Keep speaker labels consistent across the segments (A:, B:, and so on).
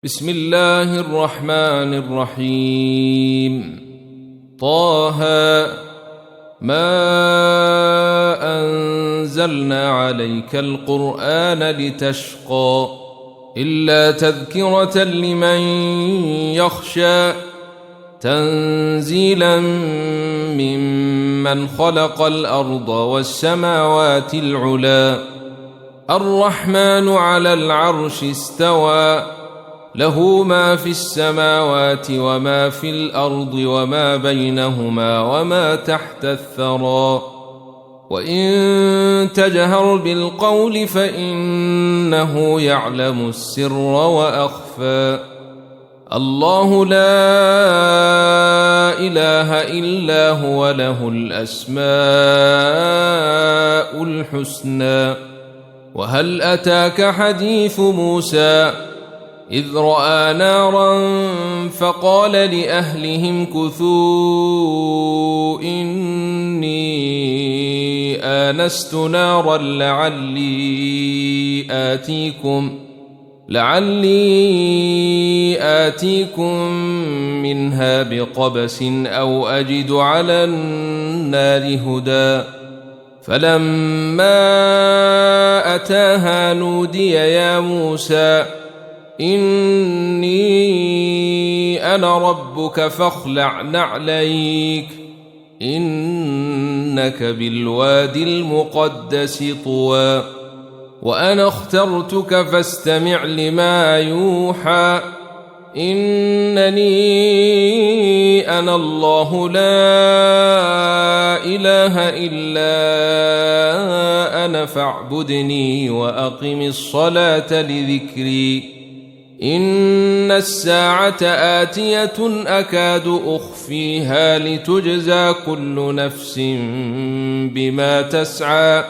A: بسم الله الرحمن الرحيم. طه ما أنزلنا عليك القرآن لتشقى إلا تذكرة لمن يخشى تنزيلا ممن خلق الأرض والسماوات العلى الرحمن على العرش استوى له ما في السماوات وما في الأرض وما بينهما وما تحت الثرى وإن تجهر بالقول فإنه يعلم السر وأخفى الله لا إله إلا هو له الأسماء الحسنى. وهل أتاك حديث موسى إذ رأى نارا فقال لأهلهم كثوا إني آنست نارا لعلي آتيكم منها بقبس أو أجد على النار هدى فلما أتاها نودي يا موسى إني أنا ربك فاخلع نعليك إنك بالوادي المقدس طوى وأنا اخترتك فاستمع لما يوحى إنني أنا الله لا إله إلا أنا فاعبدني وأقم الصلاة لذكري إن الساعة آتية أكاد أخفيها لتجزى كل نفس بما تسعى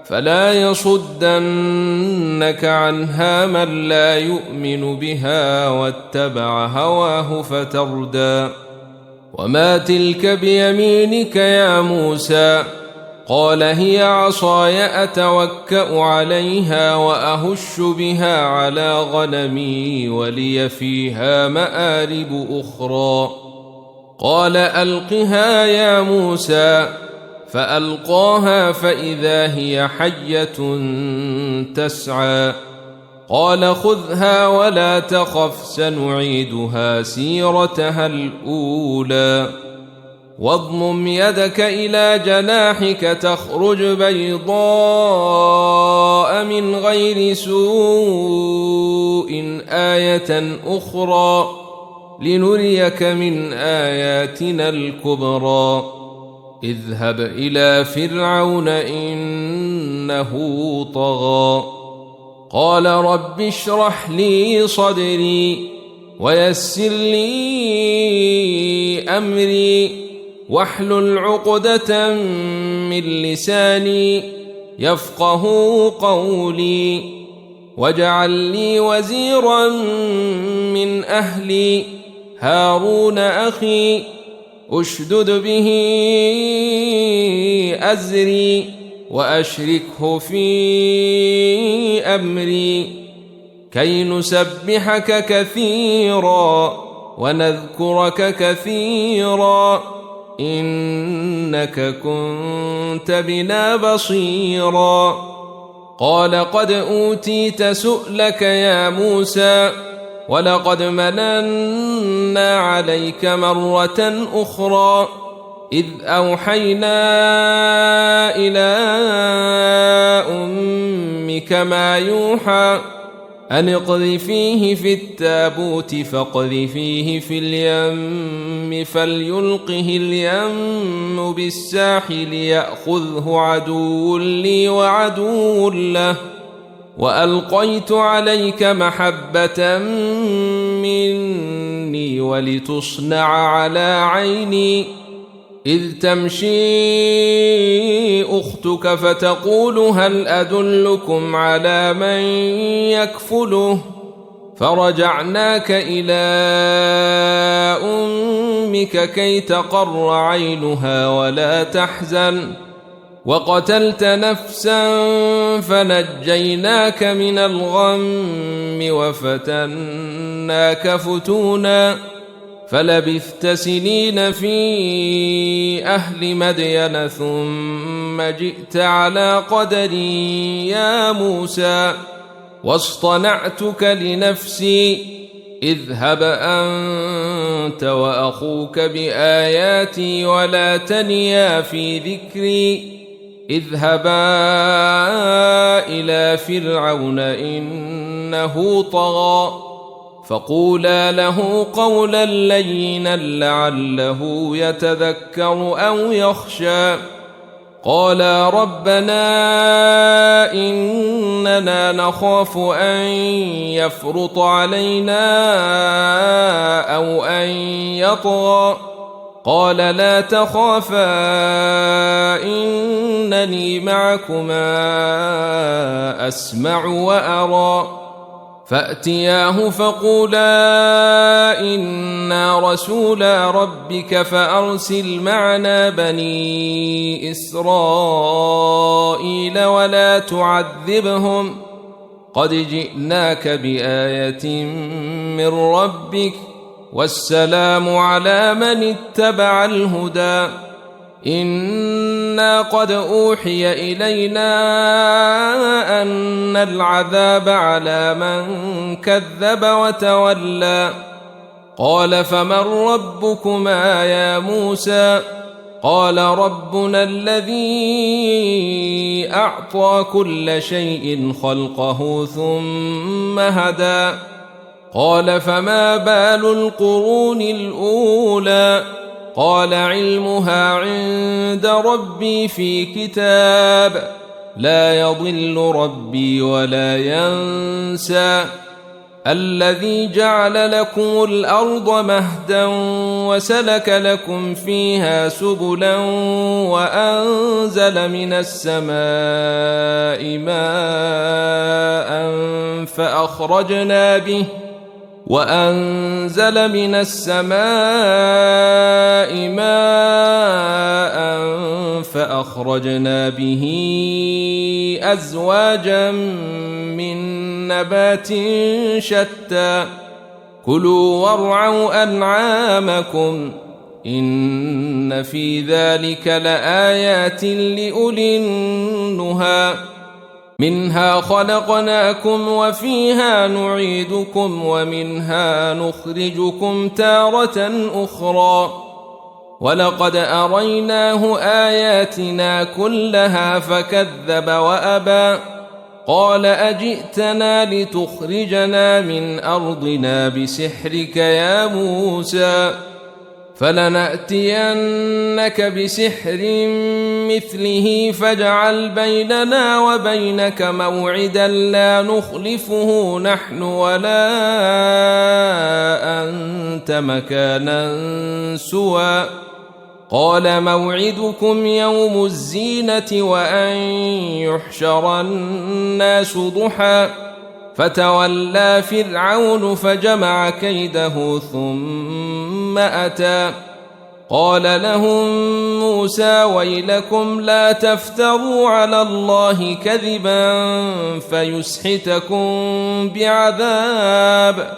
A: فلا يصدنك عنها من لا يؤمن بها واتبع هواه فتردى وما تلك بيمينك يا موسى قال هي عصاي أتوكأ عليها وأهش بها على غنمي ولي فيها مآرب أخرى قال ألقها يا موسى فألقاها فإذا هي حية تسعى قال خذها ولا تخف سنعيدها سيرتها الأولى واضمم يدك إلى جناحك تخرج بيضاء من غير سوء آية أخرى لنريك من آياتنا الكبرى اذهب إلى فرعون إنه طغى قال رب اشرح لي صدري ويسر لي أمري واحلل عقدة من لساني يفقه قولي واجعل لي وزيرا من أهلي هارون أخي أشدد به أزري وأشركه في أمري كي نسبحك كثيرا ونذكرك كثيرا إنك كنت بنا بصيرا قال قد أوتيت سؤلك يا موسى ولقد مننا عليك مرة أخرى إذ أوحينا إلى أمك ما يوحى أن اقذفيه في التابوت فاقذفيه في اليم فليلقه اليم بالساحل يأخذه عدو لي وعدو له وألقيت عليك محبة مني ولتصنع على عيني إذ تمشي أختك فتقول هل أدلكم على من يكفله فرجعناك إلى أمك كي تقر عينها ولا تحزن وقتلت نفسا فنجيناك من الغم وفتناك فتناك فتونا فلبثت سنين في أهل مدين ثم جئت على قدري يا موسى واصطنعتك لنفسي اذهب أنت وأخوك بآياتي ولا تنيا في ذكري اذهبا إلى فرعون إنه طغى فقولا له قولا لينا لعله يتذكر أو يخشى قالا ربنا إننا نخاف أن يفرط علينا أو أن يطغى قال لا تخافا إنني معكما أسمع وأرى فأتياه فقولا إنا رسولا ربك فأرسل معنا بني إسرائيل ولا تعذبهم قد جئناك بآية من ربك والسلام على من اتبع الهدى إنا قد أوحي إلينا أن العذاب على من كذب وتولى قال فمن ربكما يا موسى قال ربنا الذي أعطى كل شيء خلقه ثم هدى قال فما بال القرون الأولى قال علمها عند ربي في كتاب لا يضل ربي ولا ينسى الذي جعل لكم الأرض مهدا وسلك لكم فيها سبلا وأنزل من السماء ماء فأخرجنا به أزواجا من نبات شتى كلوا وارعوا أنعامكم إن في ذلك لآيات لأولي النهى منها خلقناكم وفيها نعيدكم ومنها نخرجكم تارة أخرى ولقد أريناه آياتنا كلها فكذب وأبى قال أجئتنا لتخرجنا من أرضنا بسحرك يا موسى فلنأتينك بسحر مثله فاجعل بيننا وبينك موعدا لا نخلفه نحن ولا أنت مكانا سوى قال موعدكم يوم الزينة وأن يحشر الناس ضحى فتولى فرعون فجمع كيده ثم أتى قال لهم موسى ويلكم لا تفتروا على الله كذبا فيسحتكم بعذاب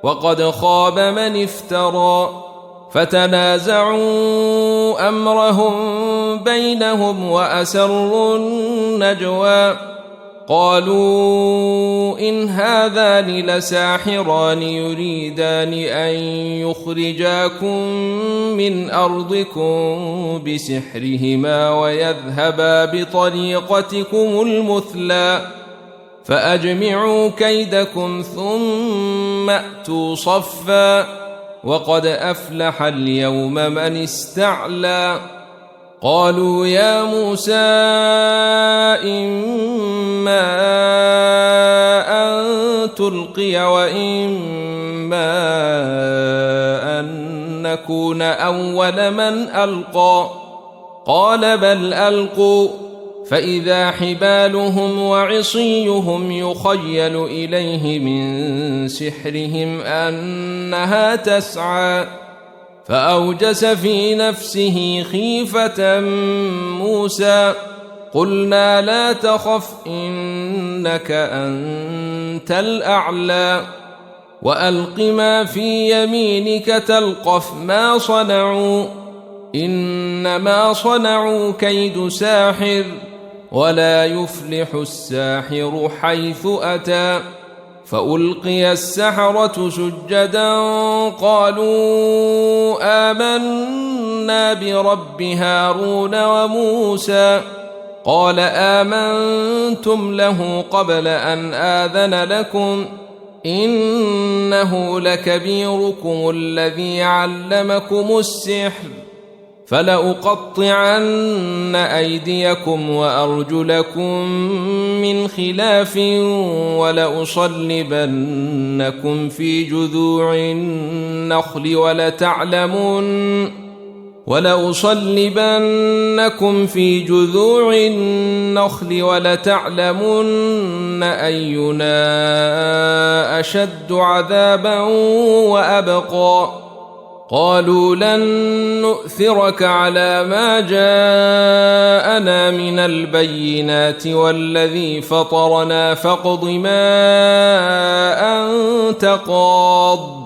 A: وقد خاب من افترى فتنازعوا أمرهم بينهم وأسروا النجوى قالوا إن هذان لساحران يريدان أن يخرجاكم من أرضكم بسحرهما ويذهبا بطريقتكم المثلى فأجمعوا كيدكم ثم أتوا صفا وقد أفلح اليوم من استعلى قالوا يا موسى إما أن تلقي وإما أن نكون أول من ألقى قال بل ألقوا فإذا حبالهم وعصيهم يخيل إليه من سحرهم أنها تسعى فأوجس في نفسه خيفة موسى قلنا لا تخف إنك أنت الأعلى وألق ما في يمينك تلقف ما صنعوا إنما صنعوا كيد ساحر ولا يفلح الساحر حيث أتى. فألقي السحرة سجدا قالوا آمنا برب هارون وموسى. قال آمنتم له قبل أن آذن لكم إنه لكبيركم الذي علمكم السحر فلأقطعن أيديكم وأرجلكم من خلاف ولأصلبنكم في جذوع النخل ولتعلمن أينا أشد عذابا وأبقى. قالوا لن نؤثرك على ما جاءنا من البينات والذي فطرنا فاقض ما أنت قاض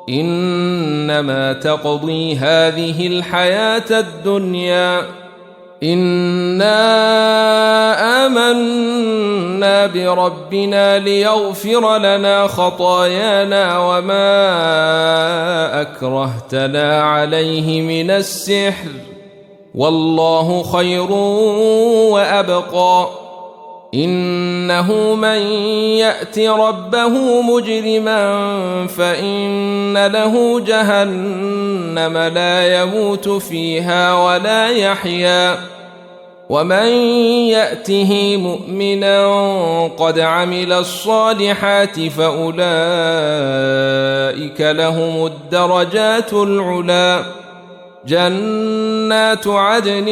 A: إنما تقضي هذه الحياة الدنيا إنا آمنا بربنا ليغفر لنا خطايانا وما أكرهتنا عليه من السحر والله خير وأبقى. إنه من يأت ربه مجرما فإن له جهنم لا يموت فيها ولا يحيا ومن يأته مؤمنا قد عمل الصالحات فأولئك لهم الدرجات العلى. جنات عدن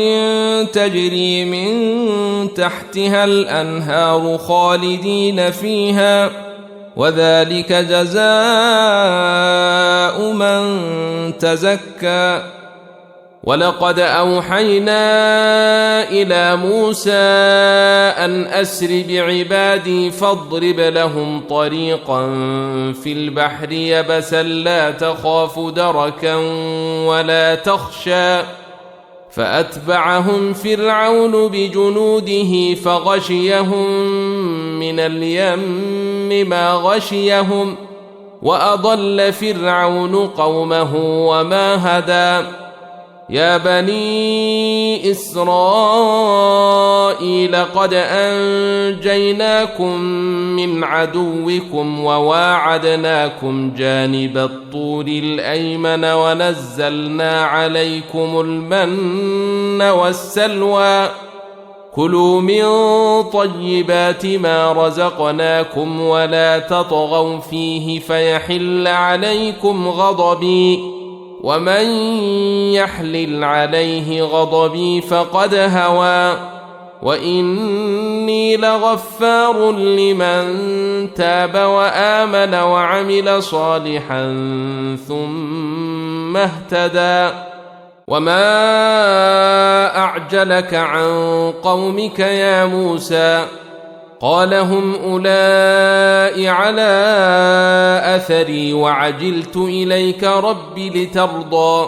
A: تجري من تحتها الأنهار خالدين فيها وذلك جزاء من تزكى. ولقد أوحينا إلى موسى أن أسر بعبادي فاضرب لهم طريقا في البحر يبسا لا تخاف دركا ولا تخشى. فأتبعهم فرعون بجنوده فغشيهم من اليم ما غشيهم وأضل فرعون قومه وما هدى. يا بني إسرائيل قد أنجيناكم من عدوكم وواعدناكم جانب الطور الأيمن ونزلنا عليكم المن والسلوى. كلوا من طيبات ما رزقناكم ولا تطغوا فيه فيحل عليكم غضبي ومن يحلل عليه غضبي فقد هوى. وإني لغفار لمن تاب وآمن وعمل صالحا ثم اهتدى. وما أعجلك عن قومك يا موسى؟ قال هم أولئك على أثري وعجلت إليك رب لترضى.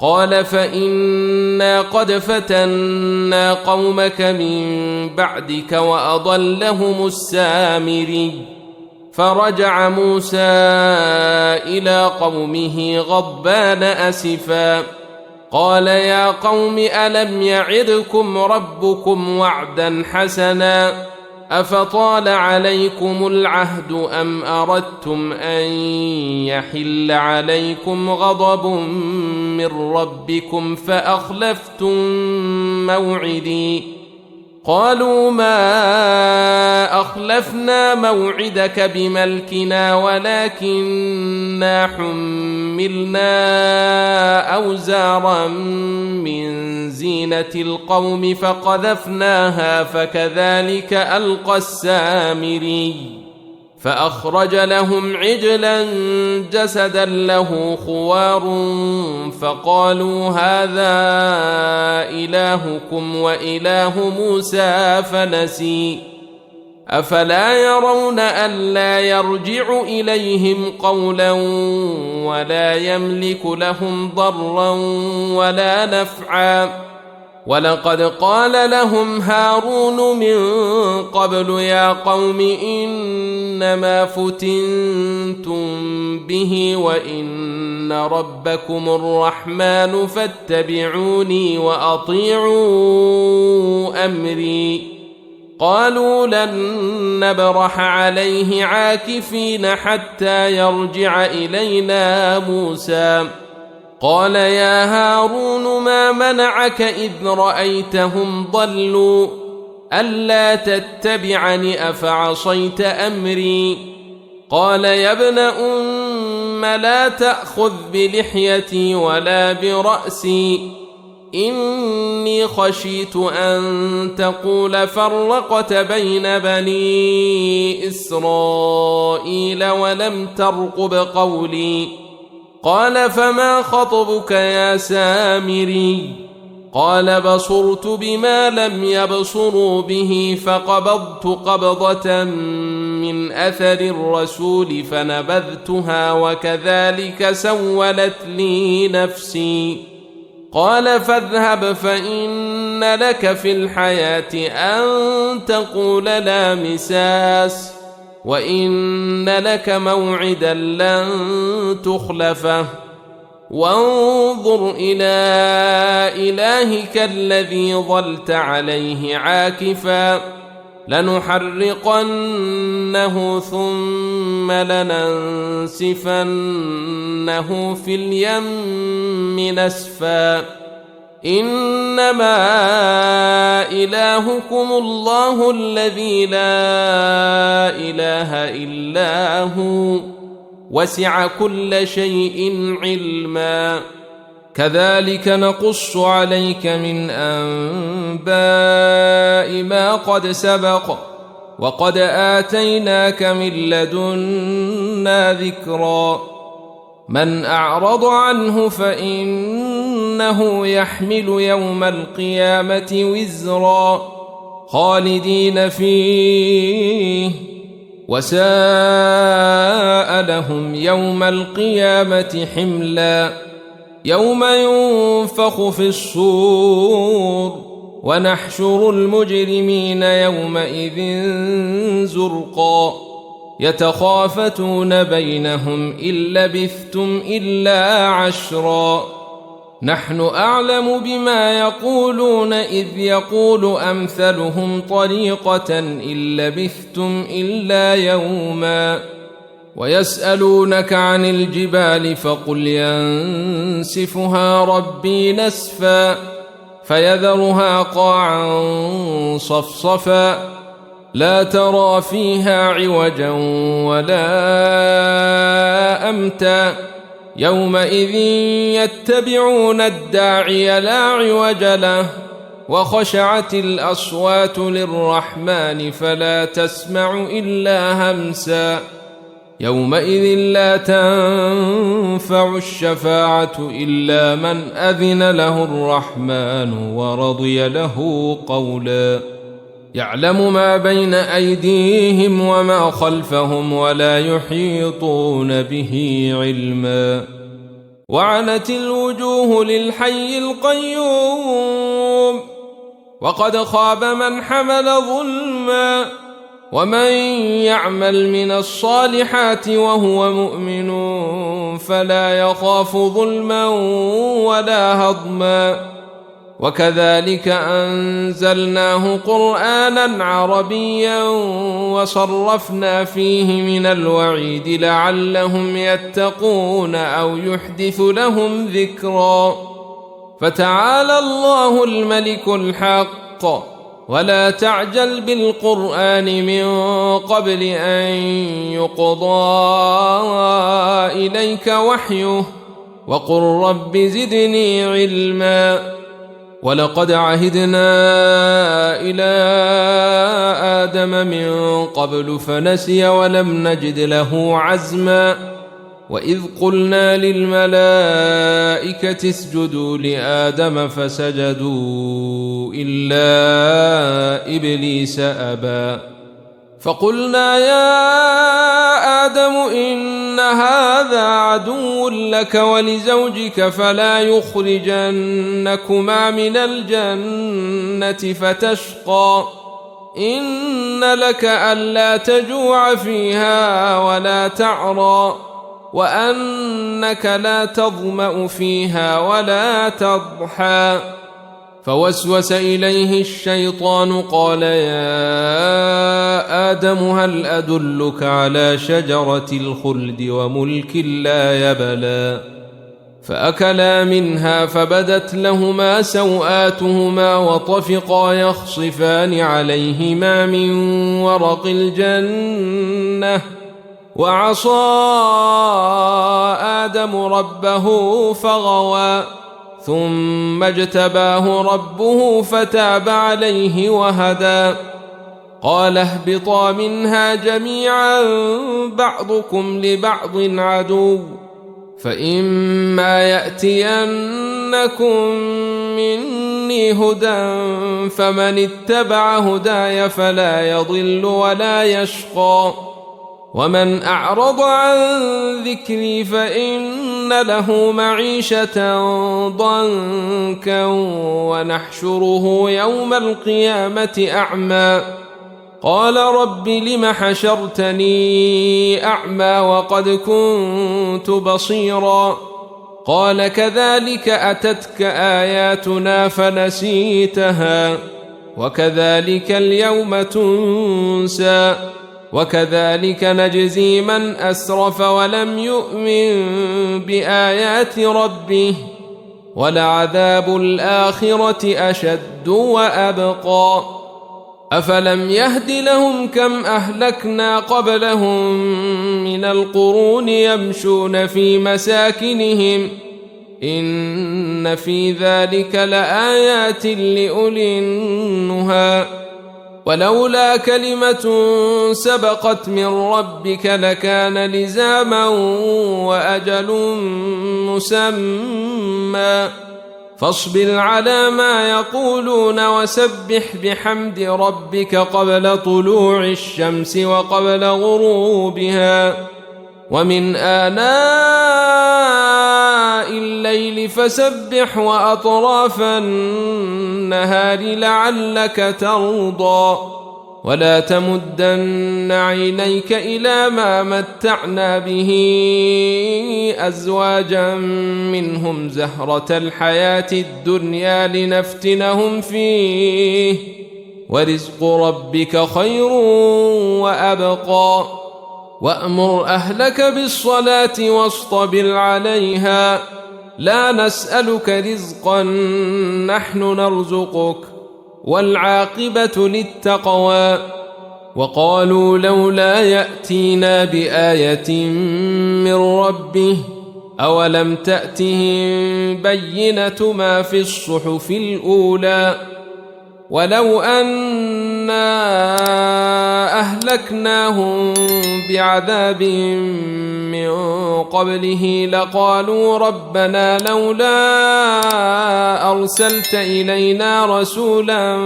A: قال فإنا قد فتنا قومك من بعدك وأضلهم السامري. فرجع موسى إلى قومه غضبان أسفا قال يا قوم ألم يعدكم ربكم وعدا حسنا أفطال عليكم العهد أم أردتم أن يحل عليكم غضب من ربكم فأخلفتم موعدي. قالوا ما أخلفنا موعدك بملكنا ولكننا حملنا أوزارا من زينة القوم فقذفناها فكذلك ألقى السامري. فأخرج لهم عجلا جسدا له خوار فقالوا هذا إلهكم وإله موسى فنسي. أفلا يرون ألا يرجع إليهم قولا ولا يملك لهم ضرا ولا نفعا ولقد قال لهم هارون من قبل يا قوم إنما فتنتم به وإن ربكم الرحمن فاتبعوني وأطيعوا أمري قالوا لن نبرح عليه عاكفين حتى يرجع إلينا موسى قال يا هارون ما منعك إذ رأيتهم ضلوا ألا تتبعني أفعصيت أمري قال يا ابن أم لا تأخذ بلحيتي ولا برأسي إني خشيت أن تقول فرقت بين بني إسرائيل ولم ترقب قولي قال فما خطبك يا سامري قال بصرت بما لم يبصروا به فقبضت قبضة من أثر الرسول فنبذتها وكذلك سولت لي نفسي قال فاذهب فإن لك في الحياة أن تقول لا مساس وإن لك موعدا لن تخلفه وانظر إلى إلهك الذي ظلت عليه عاكفا لنحرقنه ثم لننسفنه في اليم نسفا إنما إلهكم الله الذي لا إله إلا هو وسع كل شيء علما كذلك نقص عليك من أنباء ما قد سبق وقد آتيناك من لدنا ذكرا من أعرض عنه فإنه يحمل يوم القيامة وزرا خالدين فيه وساء لهم يوم القيامة حملا يوم ينفخ في الصور ونحشر المجرمين يومئذ زرقا يتخافتون بينهم إن لبثتم إلا عشرا نحن أعلم بما يقولون إذ يقول أمثلهم طريقة إن لبثتم إلا يوما ويسألونك عن الجبال فقل ينسفها ربي نسفا فيذرها قاعا صفصفا لا ترى فيها عوجا ولا أمتا يومئذ يتبعون الداعي لا عوج له وخشعت الأصوات للرحمن فلا تسمع إلا همسا يومئذ لا تنفع الشفاعة إلا من أذن له الرحمن ورضي له قولا يعلم ما بين أيديهم وما خلفهم ولا يحيطون به علما وعنت الوجوه للحي القيوم وقد خاب من حمل ظلما ومن يعمل من الصالحات وهو مؤمن فلا يخاف ظلما ولا هضما وكذلك أنزلناه قرآنا عربيا وصرفنا فيه من الوعيد لعلهم يتقون أو يحدث لهم ذكرا فتعالى الله الملك الحق ولا تعجل بالقرآن من قبل أن يقضى إليك وحيه وقل رب زدني علما ولقد عهدنا إلى آدم من قبل فنسي ولم نجد له عزما وإذ قلنا للملائكة اسجدوا لآدم فسجدوا إلا إبليس أبى فقلنا يا آدم إن هذا عدو لك ولزوجك فلا يخرجنكما من الجنة فتشقى إن لك ألا تجوع فيها ولا تعرى وأنك لا تظمأ فيها ولا تضحى فوسوس إليه الشيطان قال يا آدم هل أدلك على شجرة الخلد وملك لا يبلى فأكلا منها فبدت لهما سوآتهما وطفقا يخصفان عليهما من ورق الجنة وعصى آدم ربه فغوى ثم اجتباه ربه فتاب عليه وهدى قال اهبطا منها جميعا بعضكم لبعض عدو فإما يأتينكم مني هدى فمن اتبع هداي فلا يضل ولا يشقى ومن أعرض عن ذكري فإن له معيشة ضنكا ونحشره يوم القيامة أعمى قال رب لم حشرتني أعمى وقد كنت بصيرا قال كذلك أتتك آياتنا فنسيتها وكذلك اليوم تنسى وكذلك نجزي من أسرف ولم يؤمن بآيات ربه ولعذاب الآخرة أشد وأبقى أفلم يهد لهم كم أهلكنا قبلهم من القرون يمشون في مساكنهم إن في ذلك لآيات لأولي النهى ولولا كلمة سبقت من ربك لكان لزاما وأجل مسمى فاصبر على ما يقولون وسبح بحمد ربك قبل طلوع الشمس وقبل غروبها ومن آناء الليل فسبح وأطراف النهار لعلك ترضى ولا تمدن عينيك إلى ما متعنا به أزواجا منهم زهرة الحياة الدنيا لنفتنهم فيه ورزق ربك خير وأبقى وأمر أهلك بالصلاة واصطبر عليها لا نسألك رزقا نحن نرزقك والعاقبة للتقوى وقالوا لولا يأتينا بآية من ربه أولم تأتهم بينة ما في الصحف الأولى ولو أنا أهلكناهم بعذاب من قبله لقالوا ربنا لولا أرسلت إلينا رسولا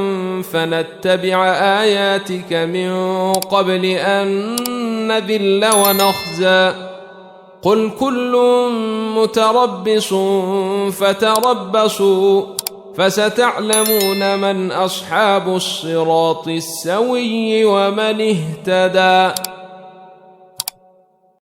A: فنتبع آياتك من قبل أن نذل ونخزى قل كل متربص فتربصوا فستعلمون من أصحاب الصراط السوي ومن اهتدى.